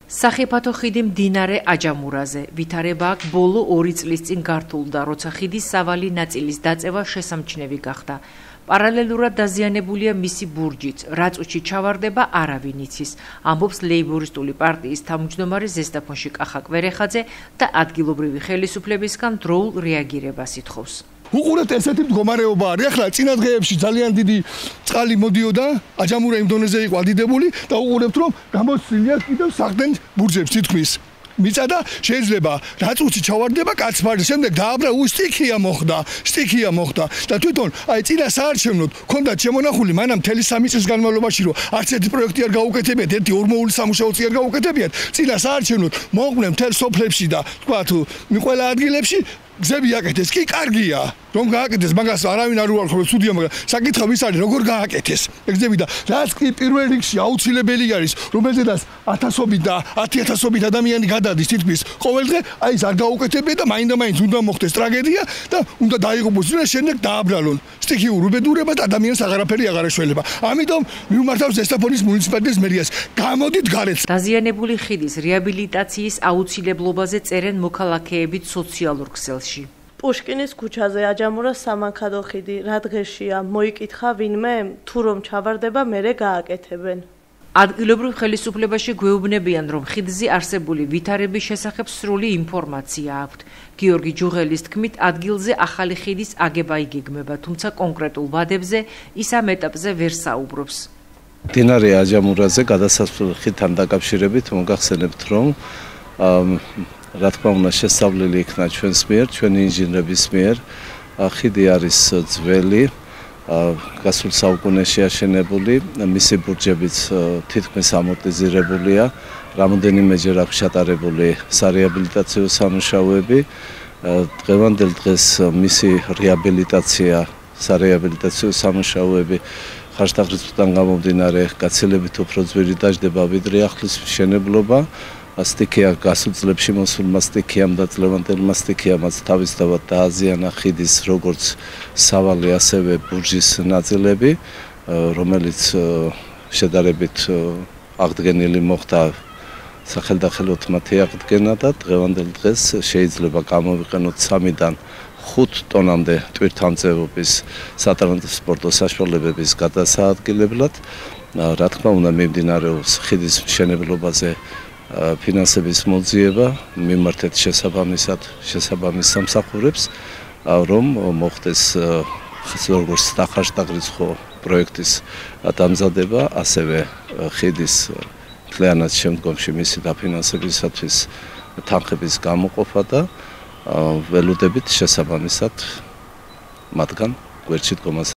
სახიფათო ხიდი მდინარე აჯამურაზე. ვითარება აქ ბოლო 2 წლის წინ გართულდა, როცა ხიდის სავალი ნაწილის დაწევა შესამჩნევი გახდა. პარალელურად დაზიანებულია მისი ბურჯიც, რა წუთში ჩავარდება არავინ იცის, ამბობს ლეიბორისტული პარტიის თავმჯდომარე ზესტაფონში კახა კვერეხაძე და ადგილობრივი ხელისუფლებისგან დროულ რეაგირებას ითხოვს. უყურებთ ესეთი მდგომარეობა არის. ახლა წინა დღეებში ძალიან დიდი წყალი მოდიოდა, აჯამურა იმ დონეზე იყო ადიდებული და უყურებთ რომ გამოცილია კიდევ სახდენ ბურჯებს თითქმის. მიწა და შეიძლება რა წუთში ჩავარდება კაცმარის შემდეგ დააბრა სტიქია მოხდა და თვითონ აი წინა საარჩევნოდ ქონდათ შემონახული მანამ მთელი 3 წლის განმავლობაში რომ არც ერთი პროექტი არ გაუკეთებიათ, ერთი ორმოული სამუშაოც არ გაუკეთებიათ, წინა საარჩევნოდ მოყვნენ მთელ სოფლებში და თქვა თუ ყველა ადგილებში გზები აკეთეს, კი კარგია, რომ გააკეთეს, მაგას არავინ არ უარყოფს, ცუდია, მაგრამ საკითხი ის არის, როგორ გააკეთეს. ეგზები და რაც კი პირველ რიგში აუცილებელი არის, რომელზედაც 1000-ობით და 10000-ობით ადამიანი გადადის თითქმის ყოველ დღე, აი ეს არ გაუკეთებია და მაინდა-მაინც უნდა მოხდეს ტრაგედია და უნდა დაიღუპოს და შემდეგ დააბრალონ. სტიქიურ უბედურება და ადამიანს აღარაფერი აღარ ეშველება. ამიტომ მივმართავ ზესტაფონის მუნიციპალიტეტის მერიას. გამოდით გარეთ. დაზიანებული ხიდის რეაბილიტაციის აუცილებლობაზე წერენ მოქალაქეებით სოციალურ ქსელში. პუშკინის ქუჩაზე აჯამურას სამანქანო ხიდი რა დღეშია მოიკითხა ვინმე თუ რომ ჩავარდება მერე გააკეთებენ. ადგილობრივ ხელისუფლებაში გვეუბნებიან რომ ხიდზე არსებული ვითარების შესახებ სრული ინფორმაცია აქვთ. გიორგი ჯუღელის თქმით ადგილზე ახალი ხიდის აგება იგეგმება, თუმცა კონკრეტულ ვადებზე ის ამ ეტაპზე ვერ საუბრობს. მდინარე აჯამურაზე გადასასვლელ ხიდთან დაკავშირებით მოგახსენებთ რომ რა თქმა უნდა შესწავლილი იქნა ჩვენს მიერ, ჩვენი ინჟინრების მიერ. ხიდი არის ძველი, გასულ საუკუნეში აშენებული, მისი ბურჯებიც თითქმის ამორტიზირებულია, რამოდენიმეჯერ აქვს ჩატარებული სარეაბილიტაციო სამუშაოები. დღევანდელ დღეს მისი რეაბილიტაცია, სარეაბილიტაციო სამუშაოები ხარჯთაღრიცხვიდან გამომდინარე გაცილებით უფრო ძვირი დაждდება ვიდრე ახლის მშენებლობა. სტიქია გასულ წლებში მოსულმა სტიქიამ და წლევანდელმა სტიქიამაც თავისთავად დააზიანა ხიდის როგორც სავალი ასევე ბურჯის ნაწილები, რომელიც შედარებით აღდგენილი მოხდა სახელდახელოდ მათი აღდგენა და დღევანდელ დღეს შეიძლება გამოვიყენოთ 3-დან 5 ტონამდე ტვირთამძევობის სატრანსპორტო საშუალებების გადასაადგილებლად. რა თქმა უნდა მიმდინარეობს ხიდის მშენებლობაზე ფინანსების მოძიება, მიმართეთ შესაბამის სამსახურებს, რომ მოხდეს როგორც ხარჯთაღრიცხვა პროექტის დამზადება, ასევე ხიდის მთლიანად შემდგომში მისი დაფინანსებისათვის თანხების გამოყოფა და ველოდებით შესაბამისად მათგან გვერდში დგომას